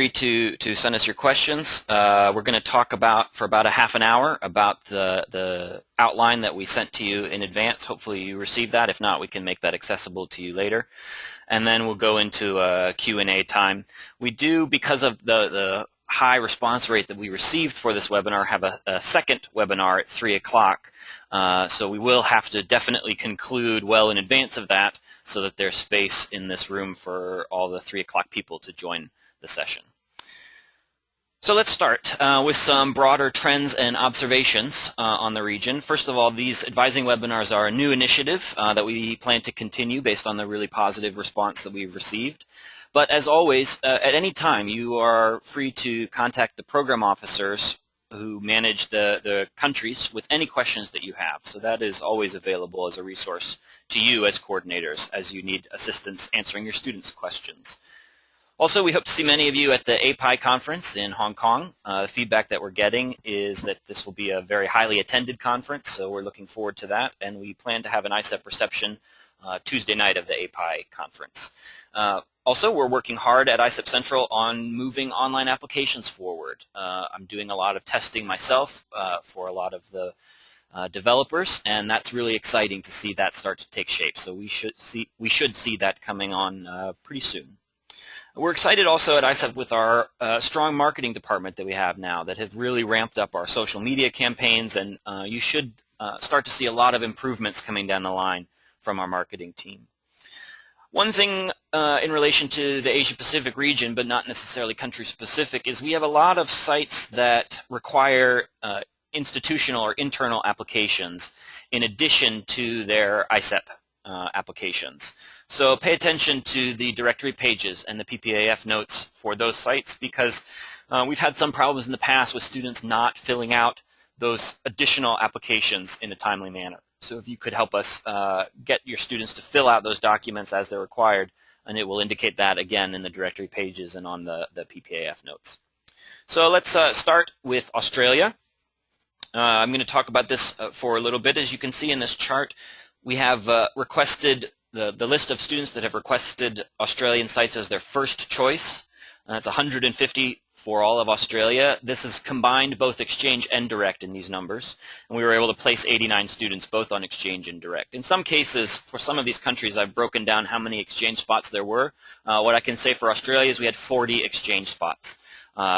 Free to send us your questions. We're going to talk for about a half an hour about the outline that we sent to you in advance. Hopefully you received that. If not, we can make that accessible to you later. And then we'll go into a Q&A time. We do, because of the high response rate that we received for this webinar, have a second webinar at 3 o'clock. So we will have to definitely conclude well in advance of that so that there's space in this room for all the 3 o'clock people to join the session. So let's start with some broader trends and observations on the region. First of all, these advising webinars are a new initiative that we plan to continue based on the really positive response that we've received. But as always, at any time, you are free to contact the program officers who manage the countries with any questions that you have. So that is always available as a resource to you as coordinators as you need assistance answering your students' questions. Also, we hope to see many of you at the API conference in Hong Kong. The feedback that we're getting is that this will be a very highly attended conference, so we're looking forward to that. And we plan to have an ISEP reception Tuesday night of the API conference. Also, we're working hard at ISEP Central on moving online applications forward. I'm doing a lot of testing myself for a lot of the developers, and that's really exciting to see that start to take shape. So we should see that coming on pretty soon. We're excited also at ISEP with our strong marketing department that we have now that have really ramped up our social media campaigns, and you should start to see a lot of improvements coming down the line from our marketing team. One thing in relation to the Asia-Pacific region, but not necessarily country-specific, is we have a lot of sites that require institutional or internal applications in addition to their ISEP applications. So pay attention to the directory pages and the PPAF notes for those sites, because we've had some problems in the past with students not filling out those additional applications in a timely manner. So if you could help us get your students to fill out those documents as they're required, and it will indicate that again in the directory pages and on the PPAF notes. So let's start with Australia. I'm going to talk about this for a little bit. As you can see in this chart, we have requested the list of students that have requested Australian sites as their first choice. That's 150 for all of Australia. This is combined both exchange and direct in these numbers, and we were able to place 89 students both on exchange and direct. In some cases, for some of these countries, I've broken down how many exchange spots there were. What I can say for Australia is we had 40 exchange spots.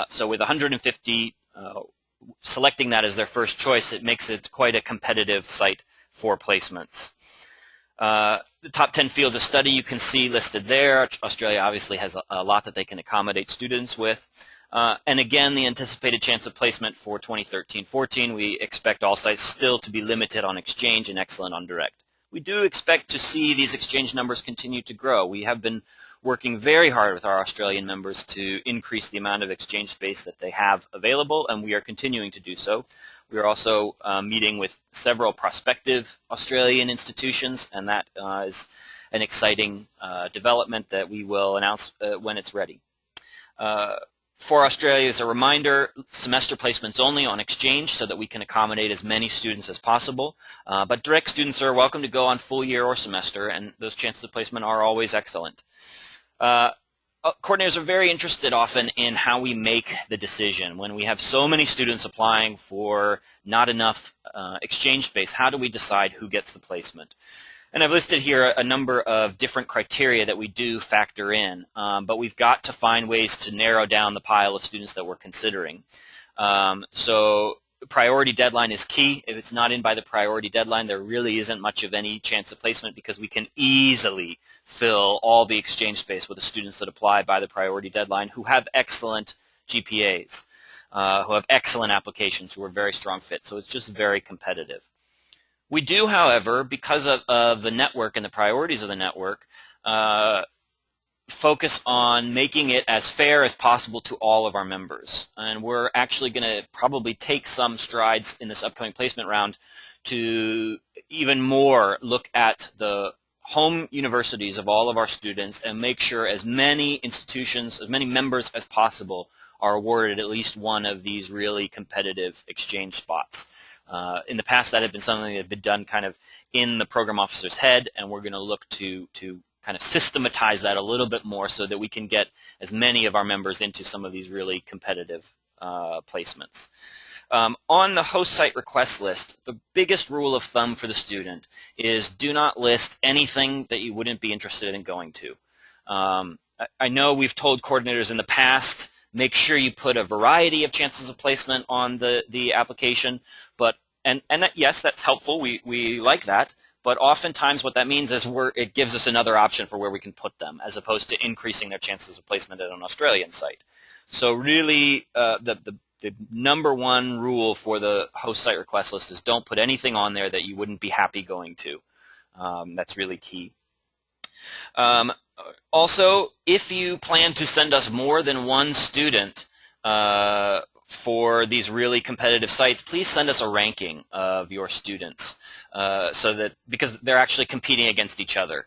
So with 150 selecting that as their first choice, it makes it quite a competitive site for placements. The top 10 fields of study you can see listed there. Australia obviously has a lot that they can accommodate students with. And again, the anticipated chance of placement for 2013-14, we expect all sites still to be limited on exchange and excellent on direct. We do expect to see these exchange numbers continue to grow. We have been working very hard with our Australian members to increase the amount of exchange space that they have available, and we are continuing to do so. We are also meeting with several prospective Australian institutions, and that is an exciting development that we will announce when it's ready. For Australia, as a reminder, semester placements only on exchange so that we can accommodate as many students as possible. But direct students are welcome to go on full year or semester, and those chances of placement are always excellent. Coordinators are very interested often in how we make the decision. When we have so many students applying for not enough exchange space, how do we decide who gets the placement? And I've listed here a number of different criteria that we do factor in, but we've got to find ways to narrow down the pile of students that we're considering. So priority deadline is key. If it's not in by the priority deadline, there really isn't much of any chance of placement, because we can easily fill all the exchange space with the students that apply by the priority deadline who have excellent GPAs, who have excellent applications, who are very strong fit. So it's just very competitive. We do, however, because of the network and the priorities of the network, focus on making it as fair as possible to all of our members. And we're actually going to probably take some strides in this upcoming placement round to even more look at the home universities of all of our students and make sure as many institutions, as many members as possible are awarded at least one of these really competitive exchange spots. In the past, that had been something that had been done kind of in the program officer's head, and we're going to look to kind of systematize that a little bit more so that we can get as many of our members into some of these really competitive placements. On the host site request list, the biggest rule of thumb for the student is do not list anything that you wouldn't be interested in going to. I know we've told coordinators in the past, make sure you put a variety of chances of placement on the application, but yes, that's helpful. We like that. But oftentimes what that means is it gives us another option for where we can put them, as opposed to increasing their chances of placement at an Australian site. So really, the number one rule for the host site request list is don't put anything on there that you wouldn't be happy going to. That's really key. Also, if you plan to send us more than one student for these really competitive sites, please send us a ranking of your students. So that, because they're actually competing against each other,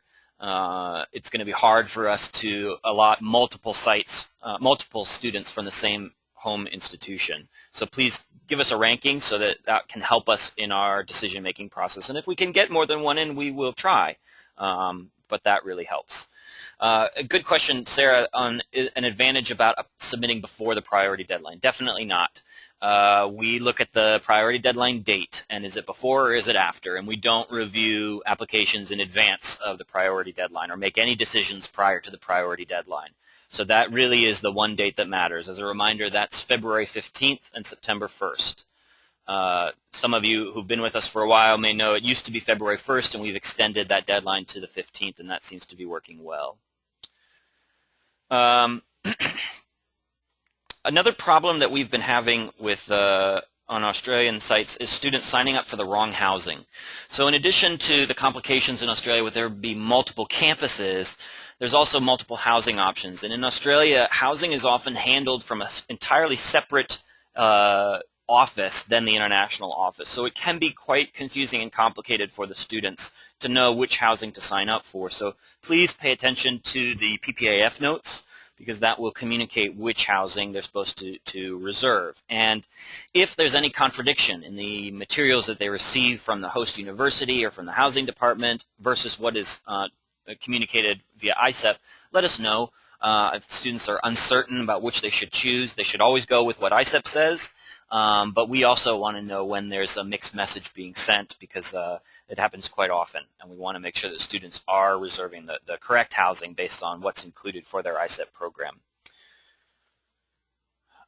it's going to be hard for us to allot multiple sites, multiple students from the same home institution. So please give us a ranking so that that can help us in our decision-making process. And if we can get more than one in, we will try. But that really helps. A good question, Sarah, on an advantage about submitting before the priority deadline. Definitely not. We look at the priority deadline date, and is it before or is it after? And we don't review applications in advance of the priority deadline or make any decisions prior to the priority deadline. So that really is the one date that matters. As a reminder, that's February 15th and September 1st. Some of you who've been with us for a while may know it used to be February 1st, and we've extended that deadline to the 15th, and that seems to be working well. Another problem that we've been having with on Australian sites is students signing up for the wrong housing. So in addition to the complications in Australia where there be multiple campuses, there's also multiple housing options. And in Australia, housing is often handled from an entirely separate office than the international office. So it can be quite confusing and complicated for the students to know which housing to sign up for. So please pay attention to the PPAF notes, because that will communicate which housing they're supposed to reserve. And if there's any contradiction in the materials that they receive from the host university or from the housing department versus what is communicated via ISEP, let us know. If students are uncertain about which they should choose, they should always go with what ISEP says. But we also want to know when there's a mixed message being sent, because it happens quite often, and we want to make sure that students are reserving the correct housing based on what's included for their ISEP program.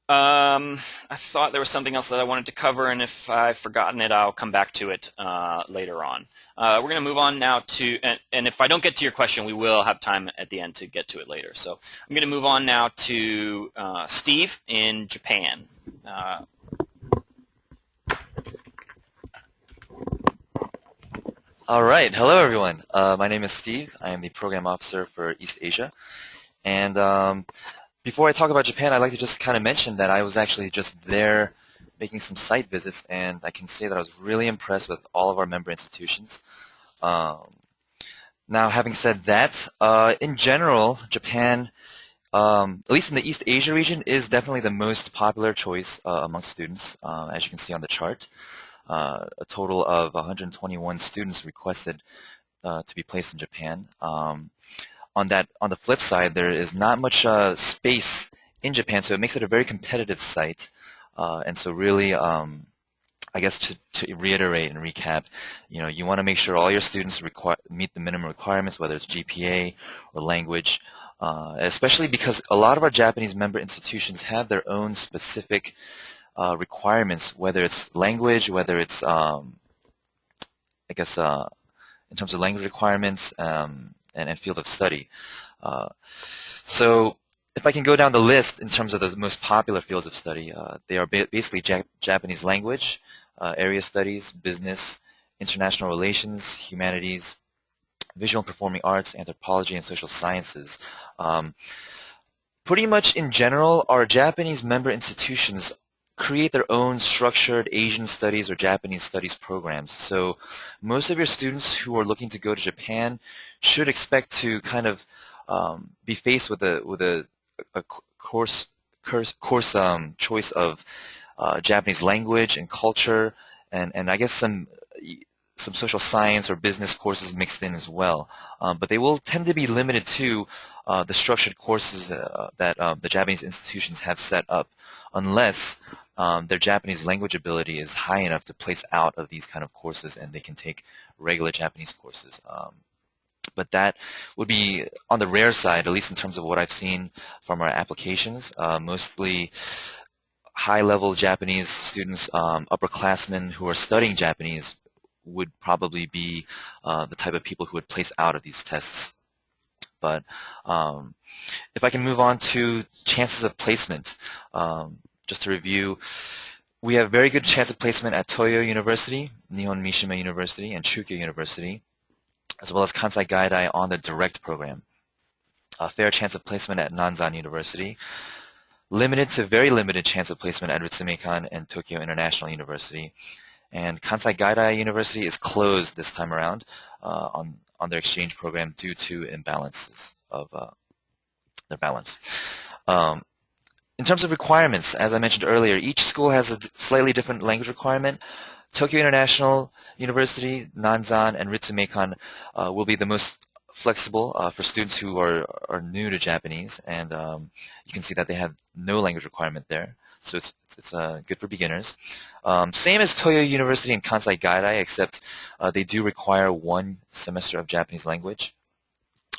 I thought there was something else that I wanted to cover, and if I've forgotten it, I'll come back to it later on. We're going to move on now to, and if I don't get to your question, we will have time at the end to get to it later. So I'm going to move on now to Steve in Japan. All right. Hello, everyone. My name is Steve. I am the program officer for East Asia. And before I talk about Japan, I'd like to just kind of mention that I was actually just there making some site visits, and I can say that I was really impressed with all of our member institutions. Now, having said that, in general, Japan, at least in the East Asia region, is definitely the most popular choice amongst students, as you can see on the chart. A total of 121 students requested to be placed in Japan. On the flip side, there is not much space in Japan, so it makes it a very competitive site. And so really, I guess to reiterate and recap, you want to make sure all your students meet the minimum requirements, whether it's GPA or language, especially because a lot of our Japanese member institutions have their own specific requirements, whether it's language, whether it's, I guess, in terms of language requirements and field of study. So if I can go down the list in terms of the most popular fields of study, they are basically Japanese language, area studies, business, international relations, humanities, visual and performing arts, anthropology, and social sciences. Pretty much in general, our Japanese member institutions create their own structured Asian studies or Japanese studies programs. So most of your students who are looking to go to Japan should expect to kind of be faced with a course choice of Japanese language and culture, and I guess some some social science or business courses mixed in as well. But they will tend to be limited to the structured courses that the Japanese institutions have set up, unless their Japanese language ability is high enough to place out of these kind of courses and they can take regular Japanese courses. But that would be on the rare side, at least in terms of what I've seen from our applications. Mostly high-level Japanese students, upperclassmen who are studying Japanese would probably be the type of people who would place out of these tests. But if I can move on to chances of placement, just to review, we have very good chance of placement at Toyo University, Nihon Mishima University, and Chukyo University, as well as Kansai Gaidai on the direct program. A fair chance of placement at Nanzan University, limited to very limited chance of placement at Ritsumeikan and Tokyo International University, and Kansai Gaidai University is closed this time around on their exchange program due to imbalances of their balance. In terms of requirements, as I mentioned earlier, each school has a slightly different language requirement. Tokyo International University, Nanzan, and Ritsumeikan will be the most flexible for students who are new to Japanese, and you can see that they have no language requirement there, so it's good for beginners. Same as Toyo University and Kansai Gaidai, except they do require 1 semester of Japanese language.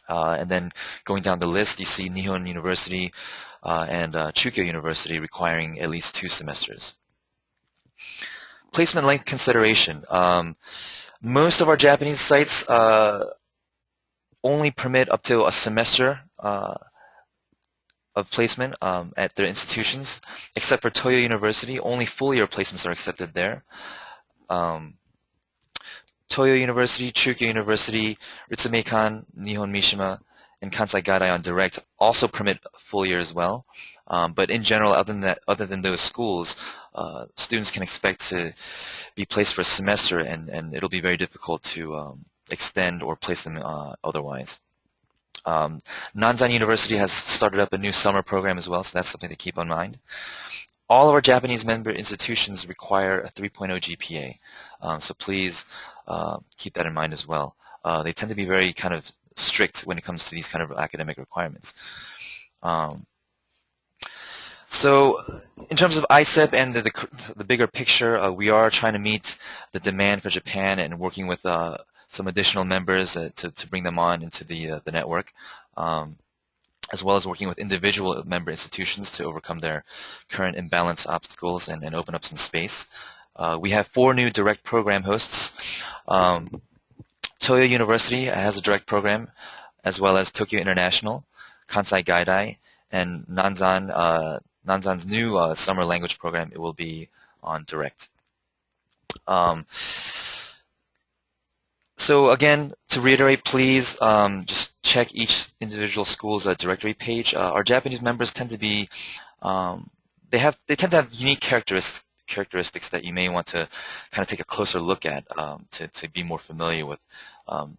And then going down the list, you see Nihon University and Chukyo University requiring at least 2 semesters. Placement length consideration. Most of our Japanese sites only permit up to a semester of placement at their institutions, except for Toyo University. Only full-year placements are accepted there. Toyo University, Chukyo University, Ritsumeikan, Nihon Mishima, and Kansai Gaidai on direct also permit full year as well. But in general, other than those schools, students can expect to be placed for a semester, and it'll be very difficult to extend or place them otherwise. Nanzan University has started up a new summer program as well, so that's something to keep in mind. All of our Japanese member institutions require a 3.0 GPA, so please keep that in mind as well. They tend to be very kind of strict when it comes to these kind of academic requirements. So in terms of ISEP and the bigger picture, we are trying to meet the demand for Japan and working with some additional members to bring them on into the network, as well as working with individual member institutions to overcome their current imbalance obstacles and open up some space. We have 4 new direct program hosts. Toyo University has a direct program, as well as Tokyo International, Kansai Gaidai, and Nanzan's new summer language program. It will be on direct. So again, to reiterate, please just check each individual school's directory page. Our Japanese members tend to be, they tend to have unique characteristics that you may want to kind of take a closer look at to be more familiar with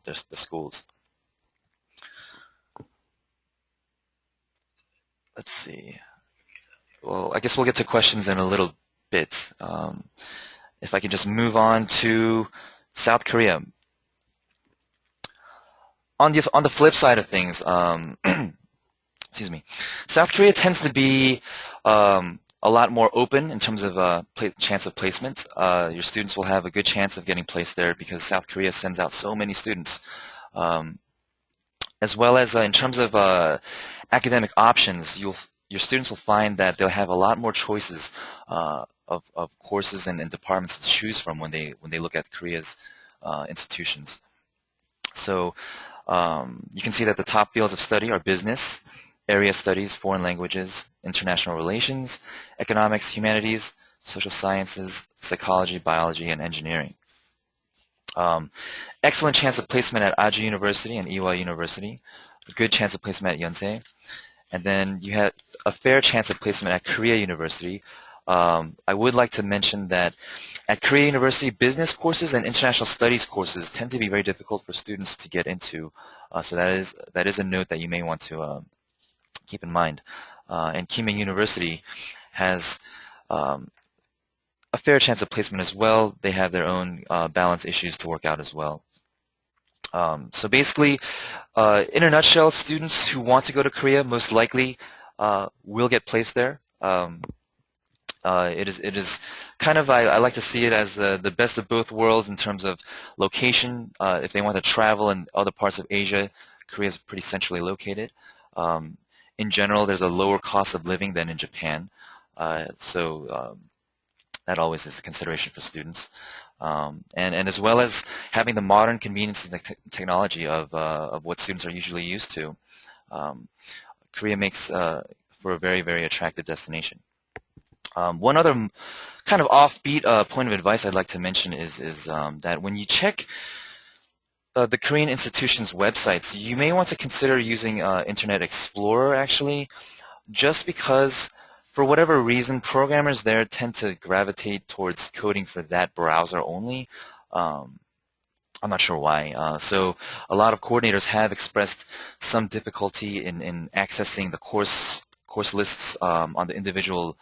the schools. Let's see. Well, I guess we'll get to questions in a little bit. If I can just move on to South Korea. On the flip side of things, excuse me, South Korea tends to be a lot more open in terms of chance of placement. Your students will have a good chance of getting placed there because South Korea sends out so many students. As well as in terms of academic options, your students will find that they'll have a lot more choices of courses and departments to choose from when they look at Korea's institutions. So you can see that the top fields of study are business, area studies, foreign languages, international relations, economics, humanities, social sciences, psychology, biology, and engineering. Excellent chance of placement at Aju University and Ewha University. A good chance of placement at Yonsei. And then you had a fair chance of placement at Korea University. I would like to mention that at Korea University, business courses and international studies courses tend to be very difficult for students to get into. So that is a note that you may want to keep in mind. And Kimei University has a fair chance of placement as well. They have their own balance issues to work out as well. So basically, in a nutshell, students who want to go to Korea most likely will get placed there. It is kind of, I like to see it as the best of both worlds in terms of location. If they want to travel in other parts of Asia, Korea is pretty centrally located. In general, there's a lower cost of living than in Japan, so that always is a consideration for students. And as well as having the modern conveniences and technology of what students are usually used to, Korea makes for a very, very attractive destination. One other kind of offbeat point of advice I'd like to mention is that when you check the Korean institution's websites, you may want to consider using Internet Explorer actually, just because for whatever reason programmers there tend to gravitate towards coding for that browser only. I'm not sure why. So a lot of coordinators have expressed some difficulty in accessing the course lists on the individual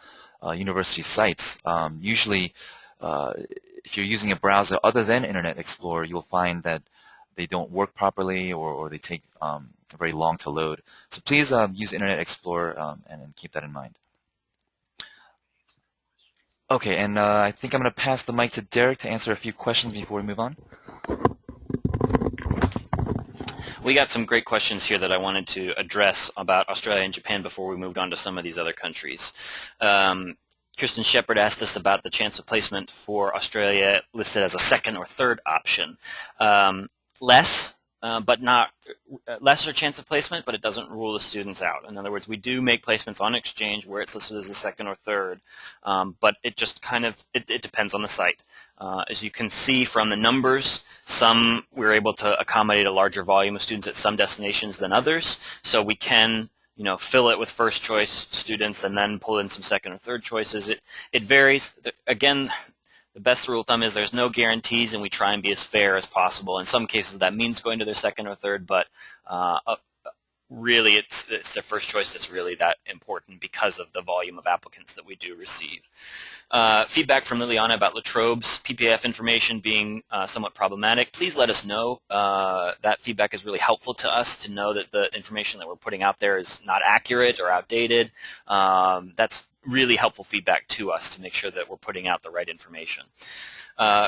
university sites. Usually, if you're using a browser other than Internet Explorer, you'll find that they don't work properly or they take very long to load. So please use Internet Explorer and keep that in mind. Okay, and I think I'm going to pass the mic to Derek to answer a few questions before we move on. We got some great questions here that I wanted to address about Australia and Japan before we moved on to some of these other countries. Kirsten Shepard asked us about the chance of placement for Australia listed as a second or third option. But not lesser chance of placement, but it doesn't rule the students out. In other words, we do make placements on exchange where it's listed as a second or third, but it just kind of, it depends on the site. As you can see from the numbers, some we're able to accommodate a larger volume of students at some destinations than others, so we can fill it with first choice students and then pull in some second or third choices. It varies. Again, the best rule of thumb is there's no guarantees, and we try and be as fair as possible. In some cases, that means going to their second or third, but really it's their first choice that's really that important because of the volume of applicants that we do receive. Feedback from Liliana about Latrobe's PPAF information being somewhat problematic. Please let us know. That feedback is really helpful to us to know that the information that we're putting out there is not accurate or outdated. That's really helpful feedback to us to make sure that we're putting out the right information.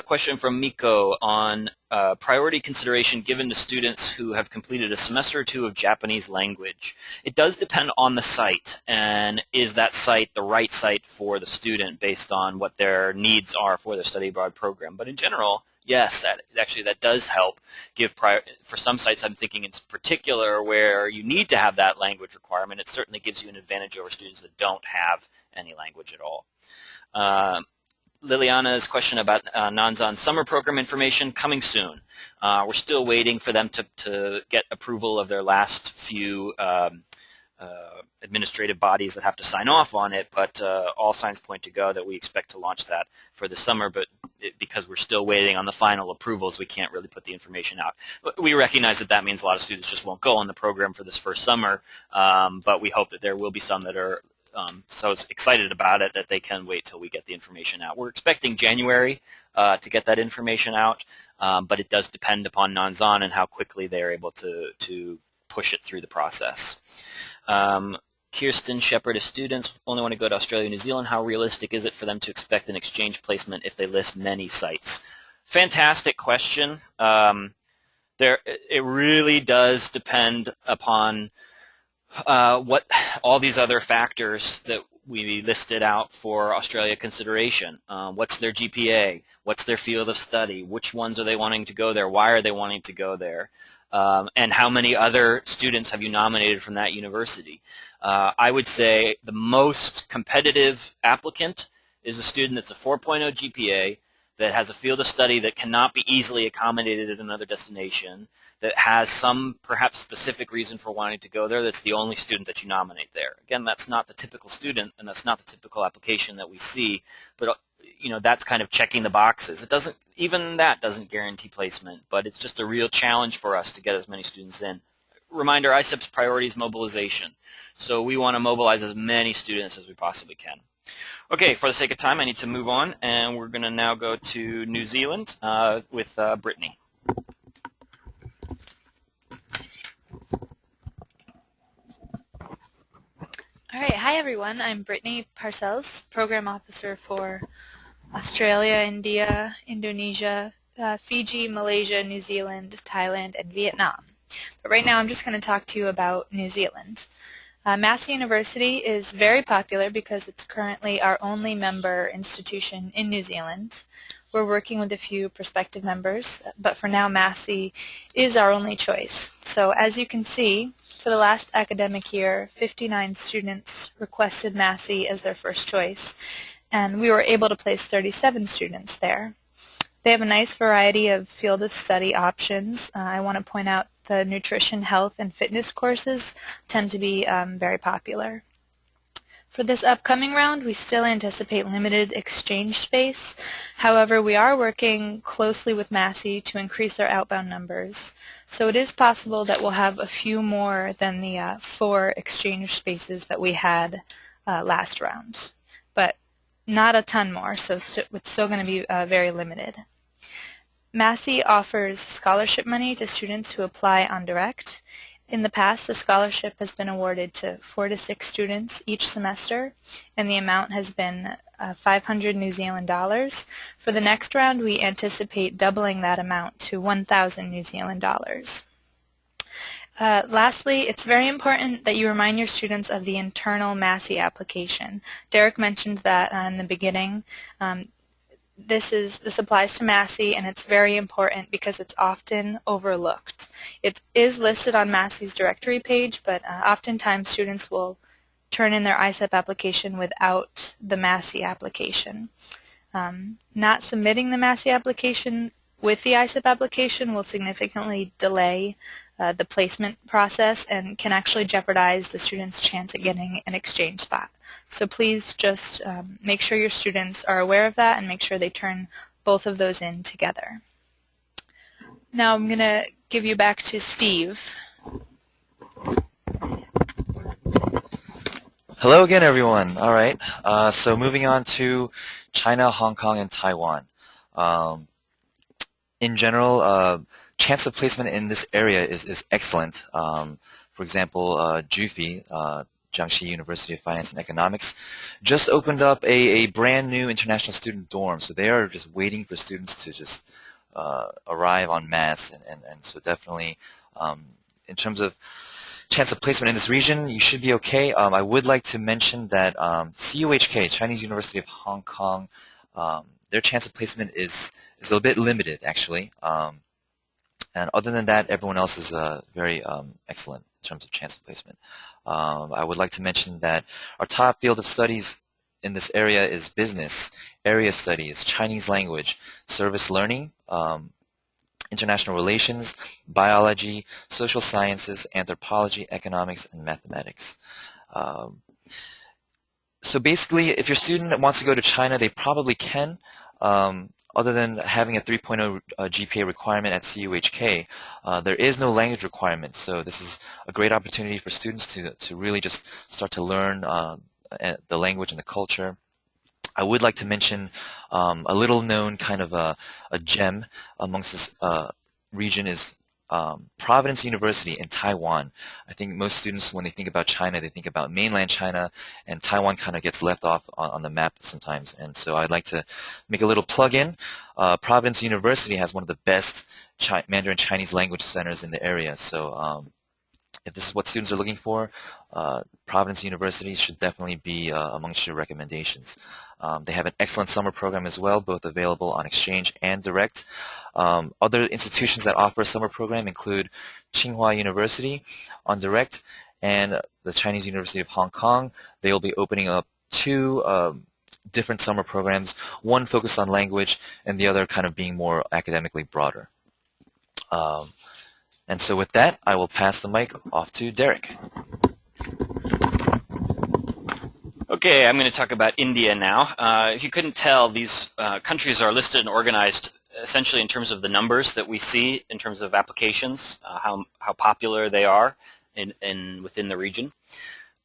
Question from Miko on priority consideration given to students who have completed a semester or two of Japanese language. It does depend on the site, and is that site the right site for the student based on what their needs are for their study abroad program. But in general, yes, that does help give for some sites. I'm thinking in particular where you need to have that language requirement. It certainly gives you an advantage over students that don't have any language at all. Liliana's question about Nanzan summer program information coming soon. We're still waiting for them to get approval of their last few administrative bodies that have to sign off on it, but all signs point to go that we expect to launch that for the summer, but because we're still waiting on the final approvals, we can't really put the information out. But we recognize that means a lot of students just won't go on the program for this first summer, but we hope that there will be some that are so excited about it that they can wait till we get the information out. We're expecting January to get that information out, but it does depend upon Nanzan and how quickly they're able to push it through the process. Kirsten Shepard, if students only want to go to Australia and New Zealand, how realistic is it for them to expect an exchange placement if they list many sites? Fantastic question. It really does depend upon what all these other factors that we listed out for Australia consideration. What's their GPA? What's their field of study? Which ones are they wanting to go there? Why are they wanting to go there? And how many other students have you nominated from that university? I would say the most competitive applicant is a student that's a 4.0 GPA, that has a field of study that cannot be easily accommodated at another destination, that has some perhaps specific reason for wanting to go there, that's the only student that you nominate there. Again, that's not the typical student, and that's not the typical application that we see, but that's kind of checking the boxes. Even that doesn't guarantee placement, but it's just a real challenge for us to get as many students in. Reminder, ISEP's priority is mobilization, so we want to mobilize as many students as we possibly can. Okay, for the sake of time, I need to move on, and we're going to now go to New Zealand with Brittany. All right, hi everyone. I'm Brittany Parcells, Program Officer for Australia, India, Indonesia, Fiji, Malaysia, New Zealand, Thailand, and Vietnam. But right now I'm just going to talk to you about New Zealand. Massey University is very popular because it's currently our only member institution in New Zealand. We're working with a few prospective members, but for now Massey is our only choice. So as you can see, for the last academic year, 59 students requested Massey as their first choice, and we were able to place 37 students there. They have a nice variety of field of study options. I want to point out the nutrition, health, and fitness courses tend to be very popular. For this upcoming round, we still anticipate limited exchange space. However, we are working closely with Massey to increase their outbound numbers. So it is possible that we'll have a few more than the 4 exchange spaces that we had last round. But not a ton more, so it's still going to be very limited. Massey offers scholarship money to students who apply on direct. In the past, the scholarship has been awarded to 4 to 6 students each semester, and the amount has been 500 New Zealand dollars. For the next round, we anticipate doubling that amount to 1,000 New Zealand dollars. Lastly, it's very important that you remind your students of the internal Massey application. Derek mentioned that in the beginning. This applies to Massey, and it's very important because it's often overlooked. It is listed on Massey's directory page, but oftentimes students will turn in their ISEP application without the Massey application. Not submitting the Massey application with the ISEP application will significantly delay the placement process and can actually jeopardize the student's chance at getting an exchange spot. So please just make sure your students are aware of that and make sure they turn both of those in together. Now I'm going to give you back to Steve. Hello again, everyone. All right. So moving on to China, Hong Kong, and Taiwan. In general, chance of placement in this area is excellent. For example, JUFI, Jiangxi University of Finance and Economics, just opened up a brand new international student dorm. So they are just waiting for students to just arrive en masse. And so definitely, in terms of chance of placement in this region, you should be okay. I would like to mention that CUHK, Chinese University of Hong Kong, their chance of placement is a little bit limited, actually. And other than that, everyone else is very excellent in terms of chance of placement. I would like to mention that our top field of studies in this area is business, area studies, Chinese language, service learning, international relations, biology, social sciences, anthropology, economics, and mathematics. So basically, if your student wants to go to China, they probably can. Other than having a 3.0 GPA requirement at CUHK, there is no language requirement. So this is a great opportunity for students to really just start to learn the language and the culture. I would like to mention a little known kind of a gem amongst this region is Providence University in Taiwan. I think most students, when they think about China, they think about mainland China, and Taiwan kind of gets left off on the map sometimes. And so I'd like to make a little plug-in. Providence University has one of the best Mandarin Chinese language centers in the area. So if this is what students are looking for, Providence University should definitely be amongst your recommendations. They have an excellent summer program as well, both available on exchange and direct. Other institutions that offer a summer program include Tsinghua University on direct and the Chinese University of Hong Kong. They will be opening up 2 different summer programs, one focused on language and the other kind of being more academically broader. And so with that, I will pass the mic off to Derek. Okay, I'm going to talk about India now. If you couldn't tell, these countries are listed and organized essentially in terms of the numbers that we see in terms of applications, how popular they are within the region.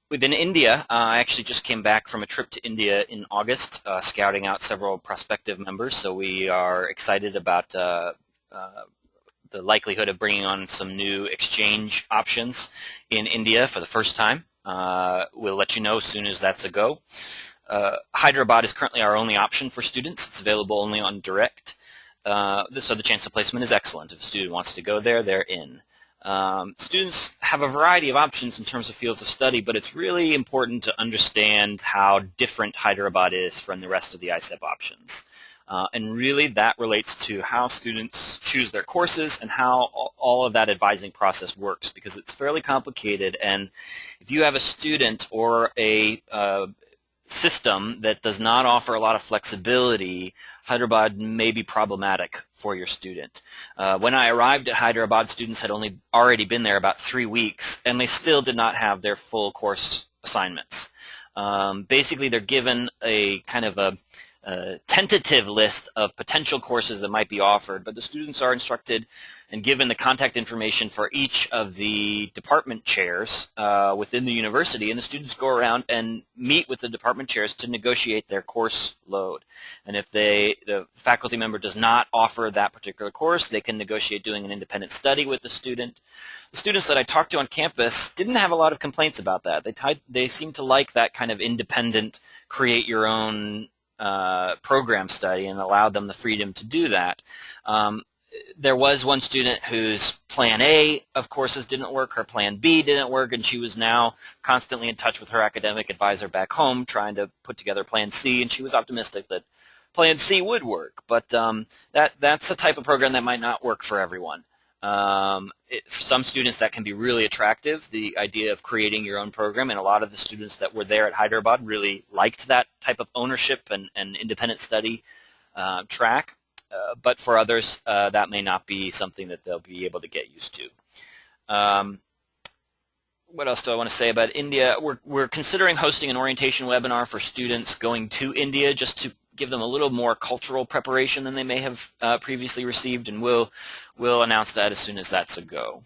Within India, I actually just came back from a trip to India in August, scouting out several prospective members. So we are excited about the likelihood of bringing on some new exchange options in India for the first time. We'll let you know as soon as that's a go. Hyderabad is currently our only option for students. It's available only on direct. So the chance of placement is excellent. If a student wants to go there, they're in. Students have a variety of options in terms of fields of study, but it's really important to understand how different Hyderabad is from the rest of the ISEP options. And really that relates to how students choose their courses and how all of that advising process works, because it's fairly complicated. And if you have a student or a system that does not offer a lot of flexibility, Hyderabad may be problematic for your student. When I arrived at Hyderabad, students had already been there about 3 weeks, and they still did not have their full course assignments. Basically, they're given a kind of a tentative list of potential courses that might be offered, but the students are instructed and given the contact information for each of the department chairs within the university, and the students go around and meet with the department chairs to negotiate their course load. And if the faculty member does not offer that particular course, they can negotiate doing an independent study with the student. The students that I talked to on campus didn't have a lot of complaints about that. They seemed to like that kind of independent, create your own program study, and allowed them the freedom to do that. There was one student whose plan A of courses didn't work, her plan B didn't work, and she was now constantly in touch with her academic advisor back home trying to put together plan C, and she was optimistic that plan C would work. But that's a type of program that might not work for everyone. For some students that can be really attractive, the idea of creating your own program, and a lot of the students that were there at Hyderabad really liked that type of ownership and independent study track. But for others, that may not be something that they'll be able to get used to. What else do I want to say about India? We're considering hosting an orientation webinar for students going to India, just to give them a little more cultural preparation than they may have previously received, and we'll announce that as soon as that's a go.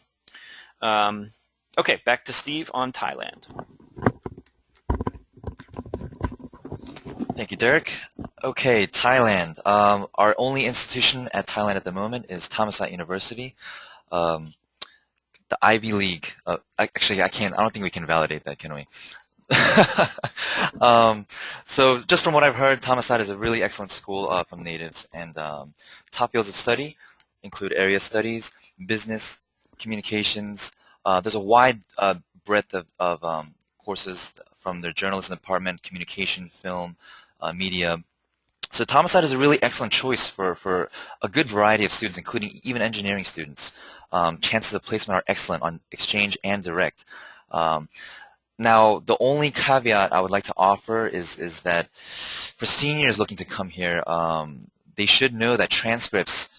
Okay, back to Steve on Thailand. Thank you, Derek. Okay, Thailand. Our only institution at Thailand at the moment is Thammasat University, the Ivy League. Actually, I don't think we can validate that, can we? So just from what I've heard, Thammasat is a really excellent school from natives, and top fields of study include area studies, business, communications. There's a wide breadth of courses from their journalism department, communication, film, media. So Thammasat is a really excellent choice for a good variety of students, including even engineering students. Chances of placement are excellent on exchange and direct. Now, the only caveat I would like to offer is that for seniors looking to come here, they should know that transcripts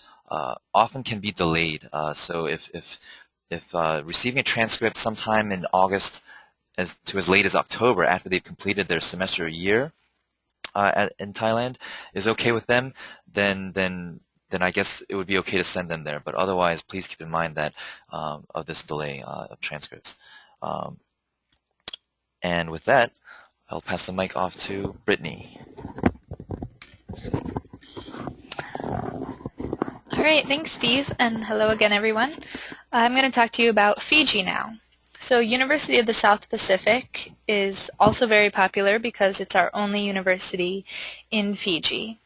often can be delayed. So if receiving a transcript sometime in August to as late as October after they've completed their semester year in Thailand is okay with them, then I guess it would be okay to send them there. But otherwise, please keep in mind that of this delay of transcripts. And with that, I'll pass the mic off to Brittany. All right, thanks, Steve, and hello again, everyone. I'm going to talk to you about Fiji now. So University of the South Pacific is also very popular because it's our only university in Fiji.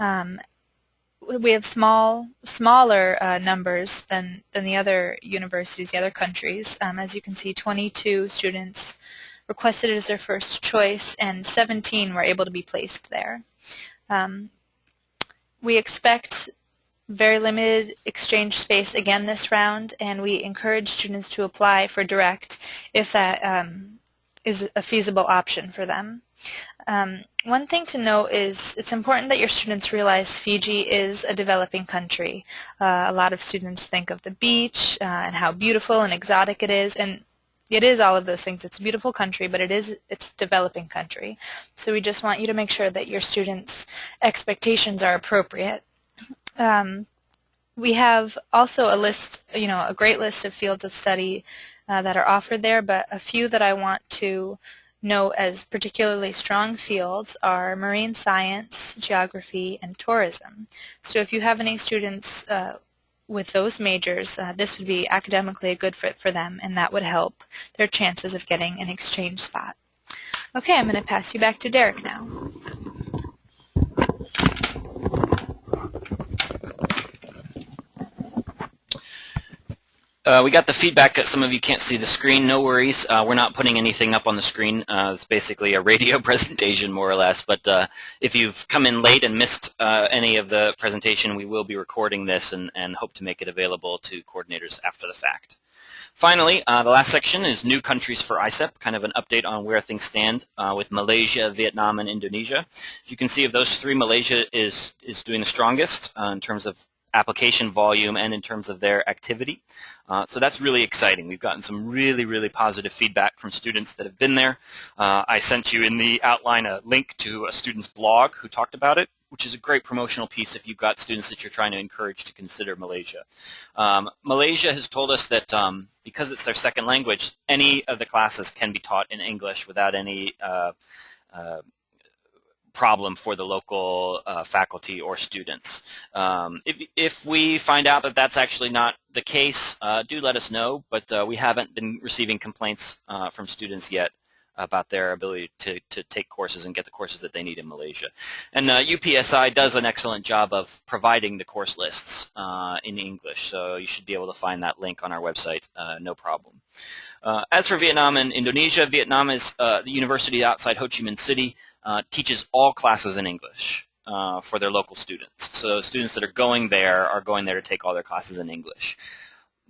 We have smaller numbers than the other universities, the other countries. As you can see, 22 students requested it as their first choice, and 17 were able to be placed there. We expect very limited exchange space again this round, and we encourage students to apply for direct if that is a feasible option for them. One thing to note is it's important that your students realize Fiji is a developing country. A lot of students think of the beach and how beautiful and exotic it is, and it is all of those things. It's a beautiful country, but it's a developing country. So we just want you to make sure that your students' expectations are appropriate. We have also a list, a great list of fields of study that are offered there, but a few that I want to note as particularly strong fields are marine science, geography, and tourism. So if you have any students with those majors, this would be academically a good fit for them, and that would help their chances of getting an exchange spot. Okay, I'm going to pass you back to Derek now. We got the feedback that some of you can't see the screen. No worries. We're not putting anything up on the screen. It's basically a radio presentation, more or less. But if you've come in late and missed any of the presentation, we will be recording this and hope to make it available to coordinators after the fact. Finally, the last section is new countries for ISEP, kind of an update on where things stand with Malaysia, Vietnam, and Indonesia. As you can see, of those three, Malaysia is doing the strongest in terms of application volume and in terms of their activity. So that's really exciting. We've gotten some really, really positive feedback from students that have been there. I sent you in the outline a link to a student's blog who talked about it, which is a great promotional piece if you've got students that you're trying to encourage to consider Malaysia. Malaysia has told us that because it's their second language, any of the classes can be taught in English without any problem for the local faculty or students. If we find out that that's actually not the case, do let us know, but we haven't been receiving complaints from students yet about their ability to take courses and get the courses that they need in Malaysia. And UPSI does an excellent job of providing the course lists in English, so you should be able to find that link on our website, no problem. As for Vietnam and Indonesia, Vietnam is the university outside Ho Chi Minh City teaches all classes in English for their local students. So students that are going there to take all their classes in English.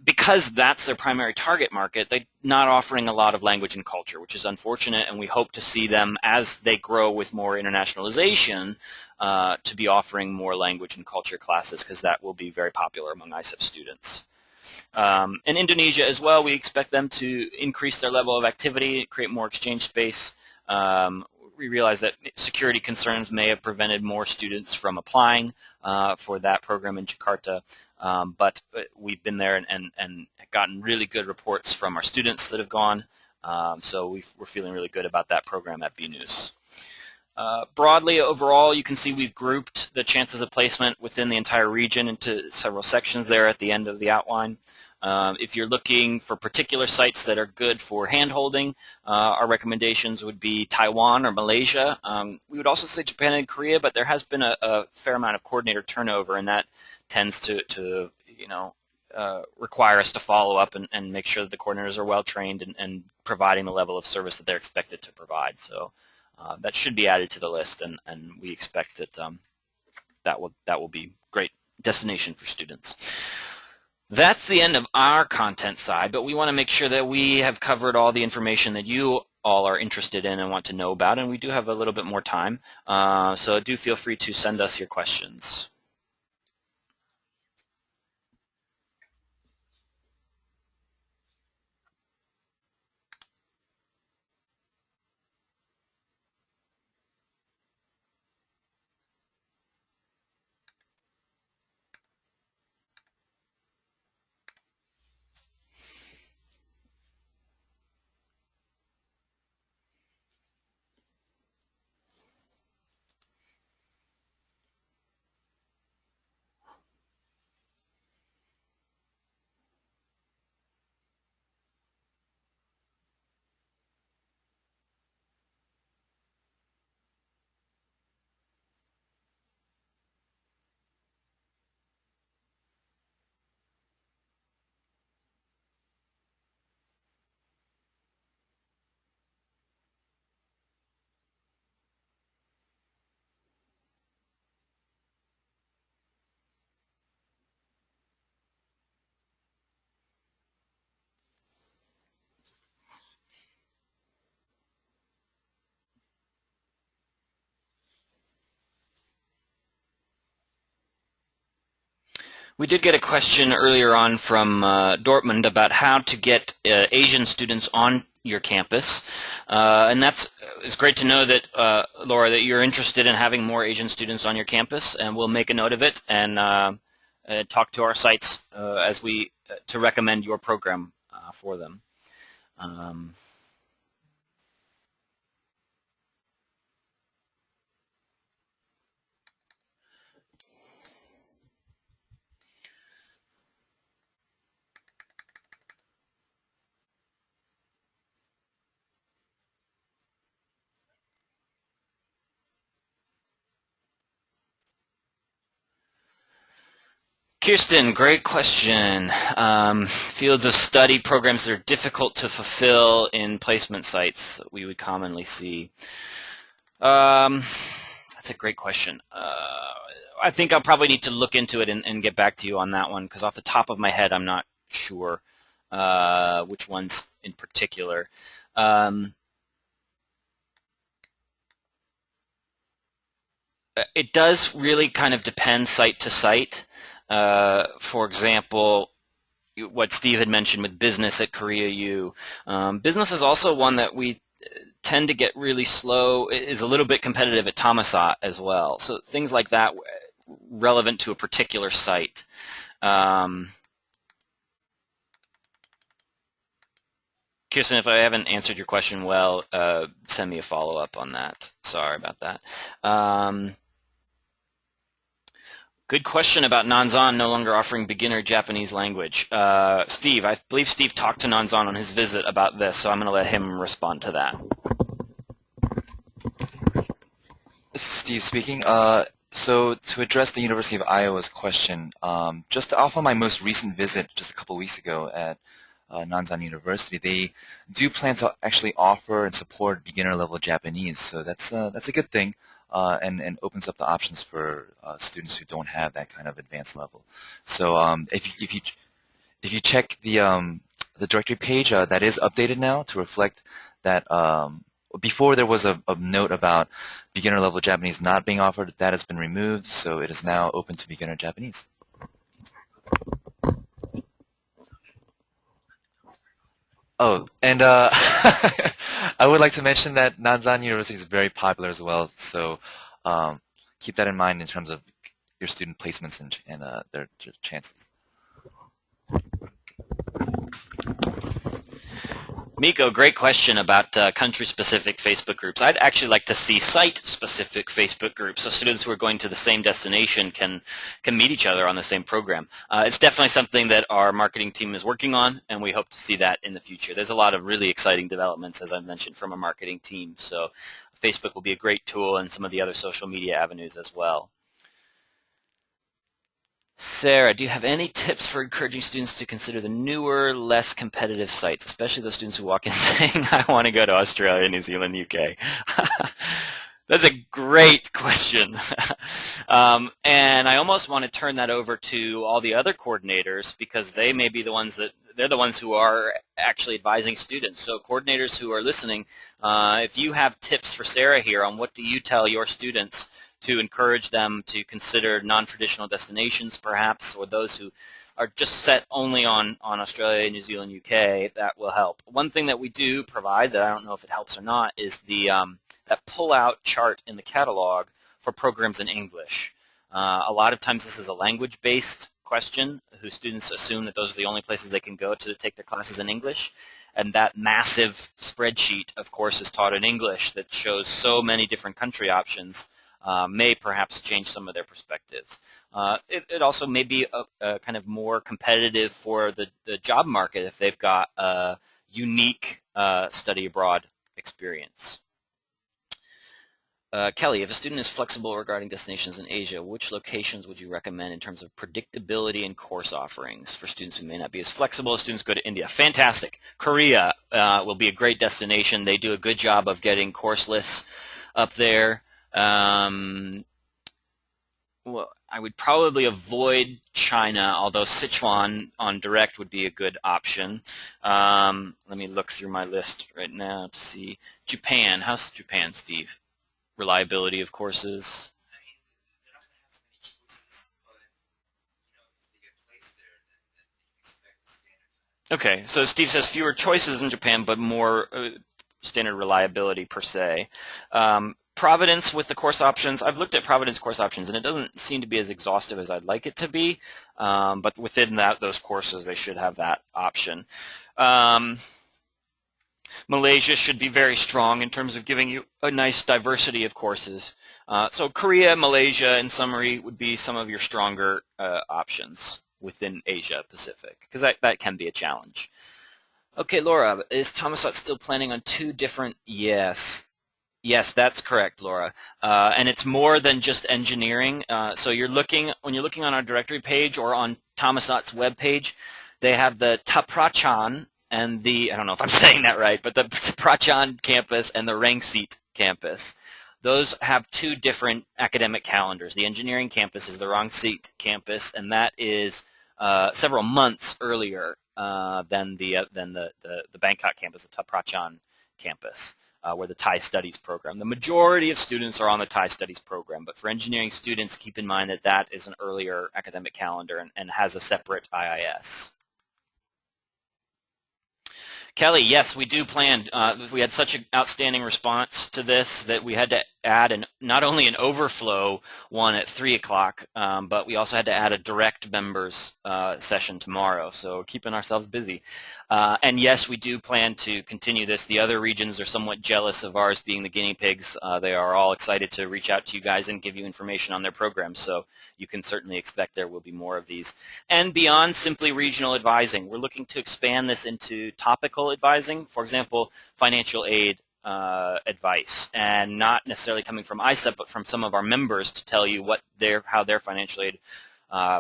Because that's their primary target market, they're not offering a lot of language and culture, which is unfortunate, and we hope to see them, as they grow with more internationalization, to be offering more language and culture classes, because that will be very popular among ISEP students. In Indonesia as well, we expect them to increase their level of activity, create more exchange space. We realize that security concerns may have prevented more students from applying for that program in Jakarta, but we've been there and gotten really good reports from our students that have gone, so we're feeling really good about that program at BNews. Broadly, overall, you can see we've grouped the chances of placement within the entire region into several sections there at the end of the outline. If you're looking for particular sites that are good for hand-holding, our recommendations would be Taiwan or Malaysia. We would also say Japan and Korea, but there has been a fair amount of coordinator turnover, and that tends to require us to follow up and make sure that the coordinators are well-trained and providing the level of service that they're expected to provide. So that should be added to the list, and we expect that that will be great destination for students. That's the end of our content side, but we want to make sure that we have covered all the information that you all are interested in and want to know about, and we do have a little bit more time, so do feel free to send us your questions. We did get a question earlier on from Dortmund about how to get Asian students on your campus, and it's great to know that, Laura, that you're interested in having more Asian students on your campus, and we'll make a note of it and talk to our sites to recommend your program for them. Um, Kirsten, great question. Fields of study programs that are difficult to fulfill in placement sites that we would commonly see. That's a great question. I think I'll probably need to look into it and get back to you on that one, because off the top of my head, I'm not sure which ones in particular. It does really kind of depend site to site. For example, what Steve had mentioned with business at Korea U. Business is also one that we tend to get really slow, is a little bit competitive at Thammasat as well. So things like that relevant to a particular site. Kirsten, if I haven't answered your question well, send me a follow-up on that. Sorry about that. Good question about Nanzan no longer offering beginner Japanese language. Steve, I believe Steve talked to Nanzan on his visit about this, so I'm going to let him respond to that. This is Steve speaking. So to address the University of Iowa's question, just off of my most recent visit just a couple weeks ago at Nanzan University, they do plan to actually offer and support beginner level Japanese. So that's a good thing, and opens up the options for students who don't have that kind of advanced level. So if you check the directory page, that is updated now to reflect that. Before there was a note about beginner level Japanese not being offered. That has been removed, so it is now open to beginner Japanese. Oh, and I would like to mention that Nanzan University is very popular as well, so keep that in mind in terms of your student placements and their chances. Miko, great question about country-specific Facebook groups. I'd actually like to see site-specific Facebook groups so students who are going to the same destination can meet each other on the same program. It's definitely something that our marketing team is working on, and we hope to see that in the future. There's a lot of really exciting developments, as I mentioned, from our marketing team. So Facebook will be a great tool, and some of the other social media avenues as well. Sarah, do you have any tips for encouraging students to consider the newer, less competitive sites, especially those students who walk in saying, I want to go to Australia, New Zealand, UK? That's a great question. And I almost want to turn that over to all the other coordinators, because they may be the ones they're the ones who are actually advising students. So coordinators who are listening, if you have tips for Sarah here on what do you tell your students to encourage them to consider non-traditional destinations perhaps, or those who are just set only on Australia, New Zealand, UK, that will help. One thing that we do provide that I don't know if it helps or not is the that pull-out chart in the catalog for programs in English. A lot of times this is a language-based question, whose students assume that those are the only places they can go to take their classes in English. And that massive spreadsheet of courses taught in English that shows so many different country options may perhaps change some of their perspectives. It also may be a kind of more competitive for the job market if they've got a unique study abroad experience. Kelly, if a student is flexible regarding destinations in Asia, which locations would you recommend in terms of predictability and course offerings for students who may not be as flexible as students who go to India? Fantastic. Korea will be a great destination. They do a good job of getting course lists up there. Well, I would probably avoid China, although Sichuan on direct would be a good option. Let me look through my list right now to see. Japan. How's Japan, Steve? Reliability of courses. I mean, they're not going to have so many choices, but if they get placed there, then they can expect the standard. Okay, so Steve says fewer choices in Japan, but more standard reliability per se. Providence with the course options. I've looked at Providence course options, and it doesn't seem to be as exhaustive as I'd like it to be. But within those courses, they should have that option. Malaysia should be very strong in terms of giving you a nice diversity of courses. So Korea, Malaysia, in summary, would be some of your stronger options within Asia Pacific, because that can be a challenge. Okay, Laura, is Thammasat still planning on 2 different? Yes. Yes, that's correct, Laura. And it's more than just engineering. So when you're looking on our directory page or on Thammasat's web page, they have the Taprachan and I don't know if I'm saying that right, but the Taprachan campus and the Rangsit campus. Those have 2 different academic calendars. The engineering campus is the Rangsit campus, and that is several months earlier than the Bangkok campus, the Taprachan campus. Where the Thai Studies program. The majority of students are on the Thai Studies program, but for engineering students, keep in mind that that is an earlier academic calendar and has a separate IIS. Kelly, yes, we do plan. We had such an outstanding response to this that we had to add not only an overflow one at 3 o'clock, but we also had to add a direct members session tomorrow, so keeping ourselves busy. And yes, we do plan to continue this. The other regions are somewhat jealous of ours being the guinea pigs. They are all excited to reach out to you guys and give you information on their programs, so you can certainly expect there will be more of these. And beyond simply regional advising, we're looking to expand this into topical advising, for example, financial aid advice, and not necessarily coming from ISEP, but from some of our members to tell you how their financial aid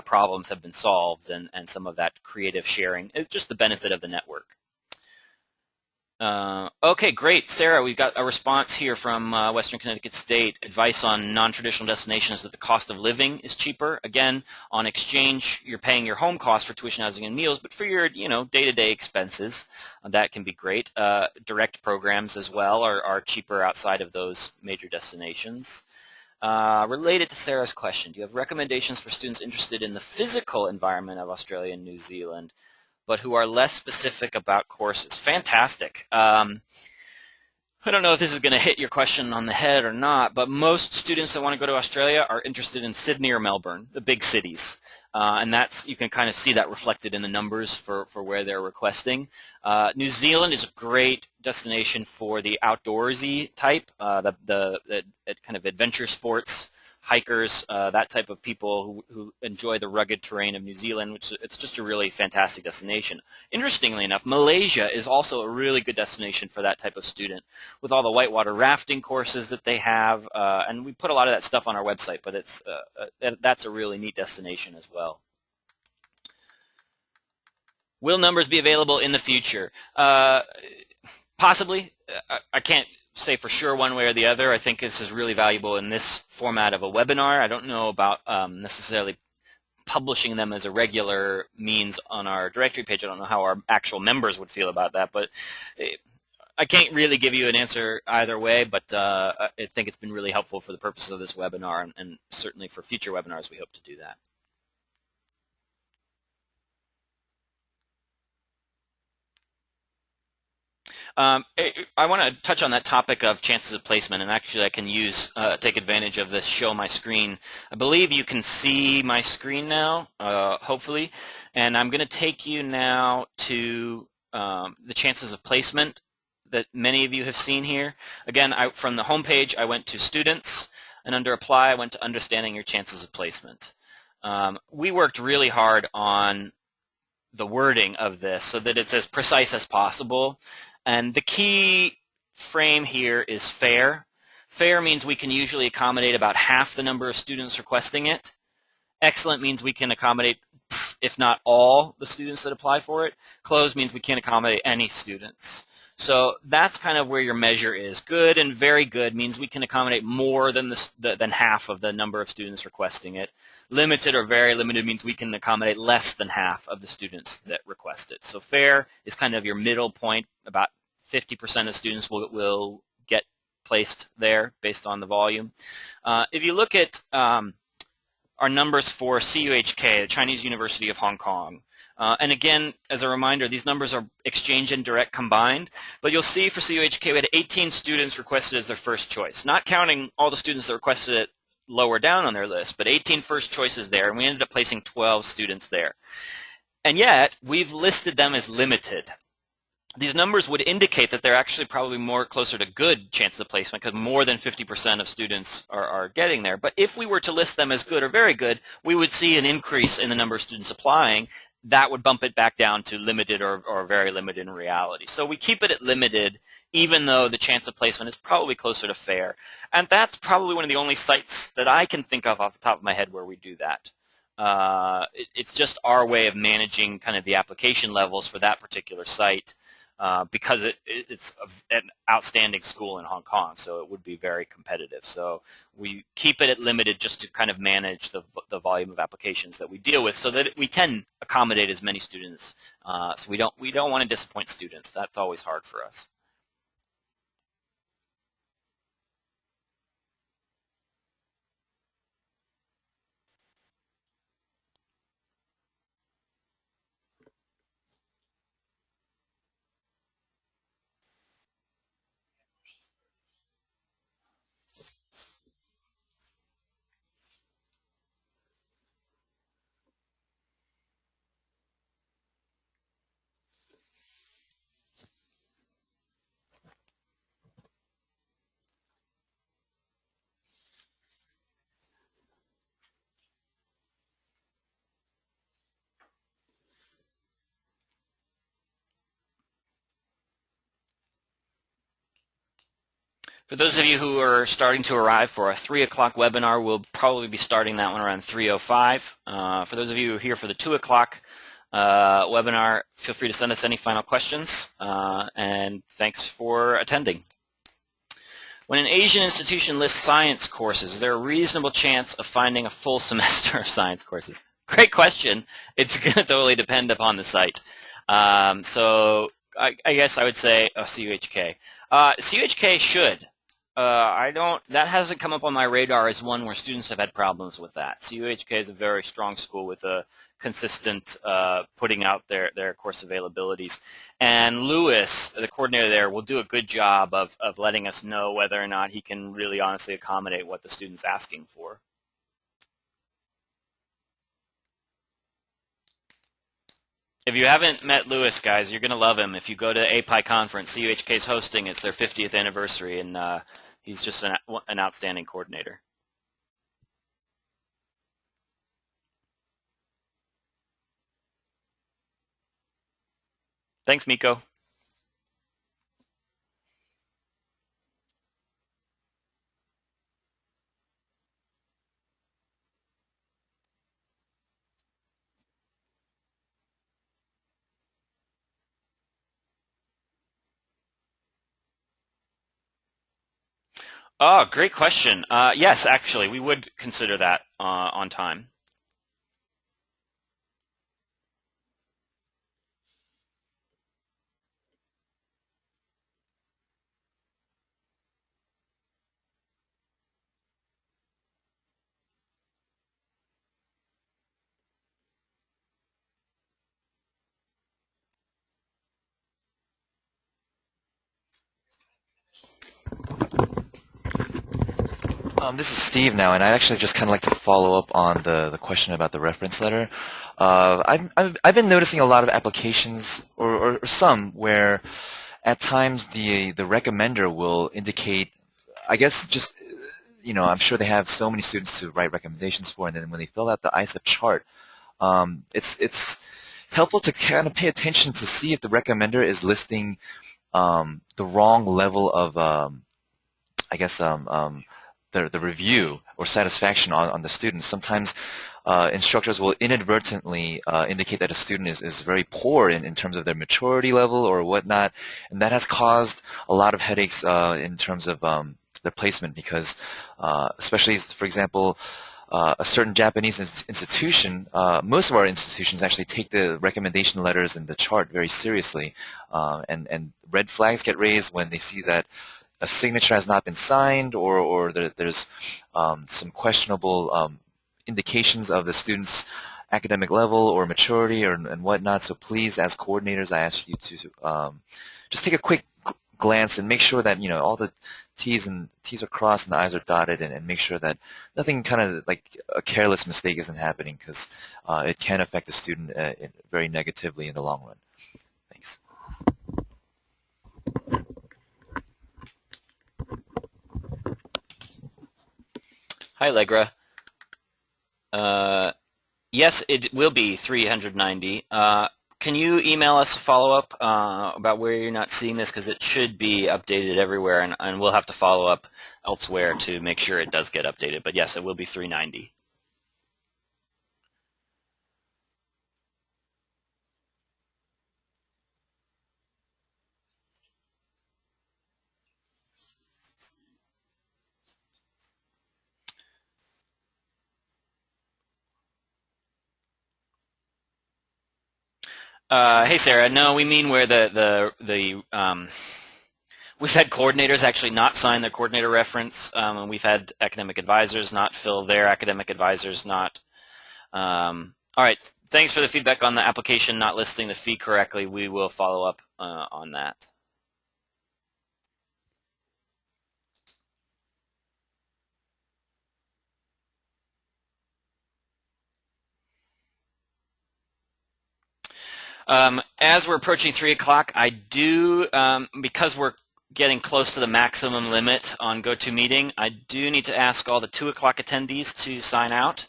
problems have been solved, and some of that creative sharing. It's just the benefit of the network. Okay, great. Sarah, we've got a response here from Western Connecticut State. Advice on non-traditional destinations that the cost of living is cheaper. Again, on exchange, you're paying your home cost for tuition, housing, and meals, but for your day-to-day expenses, that can be great. Direct programs as well are cheaper outside of those major destinations. Related to Sarah's question, do you have recommendations for students interested in the physical environment of Australia and New Zealand, but who are less specific about courses? Fantastic. I don't know if this is going to hit your question on the head or not, but most students that want to go to Australia are interested in Sydney or Melbourne, the big cities. And you can kind of see that reflected in the numbers for where they're requesting. New Zealand is a great destination for the outdoorsy type, the kind of adventure sports, hikers, that type of people who enjoy the rugged terrain of New Zealand, which it's just a really fantastic destination. Interestingly enough, Malaysia is also a really good destination for that type of student, with all the whitewater rafting courses that they have, and we put a lot of that stuff on our website, but that's a really neat destination as well. Will numbers be available in the future? Possibly. I can't say for sure one way or the other. I think this is really valuable in this format of a webinar. I don't know about necessarily publishing them as a regular means on our directory page. I don't know how our actual members would feel about that, but I can't really give you an answer either way, but I think it's been really helpful for the purposes of this webinar, and certainly for future webinars we hope to do that. I want to touch on that topic of chances of placement, and actually I can take advantage of this show my screen. I believe you can see my screen now, hopefully, and I'm going to take you now to the chances of placement that many of you have seen here. Again, from the home page I went to Students, and under Apply I went to Understanding Your Chances of Placement. We worked really hard on the wording of this so that it's as precise as possible. And the key frame here is fair. Fair means we can usually accommodate about half the number of students requesting it. Excellent means we can accommodate, if not all, the students that apply for it. Closed means we can't accommodate any students. So that's kind of where your measure is. Good and very good means we can accommodate more than half of the number of students requesting it. Limited or very limited means we can accommodate less than half of the students that request it. So fair is kind of your middle point. About 50% of students will get placed there based on the volume. If you look at our numbers for CUHK, the Chinese University of Hong Kong, and again, as a reminder, these numbers are exchange and direct combined, but you'll see for CUHK we had 18 students requested as their first choice, not counting all the students that requested it lower down on their list, but 18 first choices there, and we ended up placing 12 students there. And yet, we've listed them as limited. these numbers would indicate that they're actually probably more closer to good chances of placement because more than 50% of students are getting there. But if we were to list them as good or very good, we would see an increase in the number of students applying. That would bump it back down to limited or very limited in reality. So we keep it at limited even though the chance of placement is probably closer to fair. And that's probably one of the only sites that I can think of off the top of my head where we do that. It's just our way of managing kind of the application levels for that particular site. Because it's an outstanding school in Hong Kong, so it would be very competitive. So we keep it at limited just to kind of manage the volume of applications that we deal with, so that we can accommodate as many students. So we don't want to disappoint students. That's always hard for us. For those of you who are starting to arrive for our 3 o'clock webinar, we'll probably be starting that one around 3:05. For those of you who are here for the 2 o'clock webinar, feel free to send us any final questions, and thanks for attending. When an Asian institution lists science courses, is there a reasonable chance of finding a full semester of science courses? Great question. It's going to totally depend upon the site. So I guess I would say CUHK. CUHK should. That hasn't come up on my radar as one where students have had problems with that. CUHK is a very strong school with a consistent putting out their course availabilities. And Lewis, the coordinator there, will do a good job of letting us know whether or not he can really honestly accommodate what the student's asking for. If you haven't met Lewis, guys, you're going to love him. If you go to API conference, CUHK's hosting, it's their 50th anniversary, and he's just an outstanding coordinator. Thanks, Miko. Oh, great question. Yes, actually, we would consider that on time. This is Steve now, and I'd actually just kind of like to follow up on the question about the reference letter. I've been noticing a lot of applications, or some, where at times the recommender will indicate, I guess just, I'm sure they have so many students to write recommendations for, and then when they fill out the ISEP chart, it's helpful to kind of pay attention to see if the recommender is listing the wrong level of, I guess, the review or satisfaction on the student. Sometimes instructors will inadvertently indicate that a student is very poor in terms of their maturity level or whatnot, and that has caused a lot of headaches in terms of their placement because, especially, for example, a certain Japanese institution, most of our institutions actually take the recommendation letters and the chart very seriously, and red flags get raised when they see that a signature has not been signed, or there's some questionable indications of the student's academic level or maturity and whatnot. So please, as coordinators, I ask you to just take a quick glance and make sure that all the T's are crossed and the I's are dotted, and make sure that nothing kind of like a careless mistake isn't happening, because it can affect the student very negatively in the long run. Thanks. Hi, Allegra. Yes, it will be 390. Can you email us a follow-up about where you're not seeing this? Because it should be updated everywhere, and we'll have to follow up elsewhere to make sure it does get updated. But yes, it will be 390. Hey, Sarah. No, we mean where we've had coordinators actually not sign their coordinator reference, and we've had academic advisors not fill their academic advisors not. All right. Thanks for the feedback on the application not listing the fee correctly. We will follow up on that. As we're approaching 3 o'clock, I do, because we're getting close to the maximum limit on GoToMeeting, I do need to ask all the 2 o'clock attendees to sign out.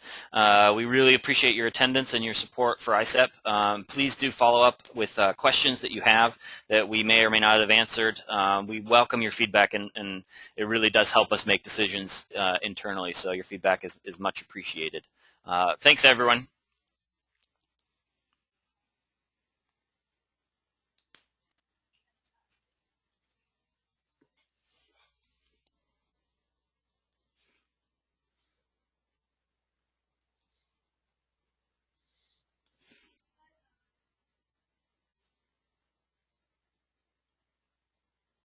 We really appreciate your attendance and your support for ISEP. Please do follow up with questions that you have that we may or may not have answered. We welcome your feedback, and it really does help us make decisions internally, so your feedback is much appreciated. Thanks, everyone.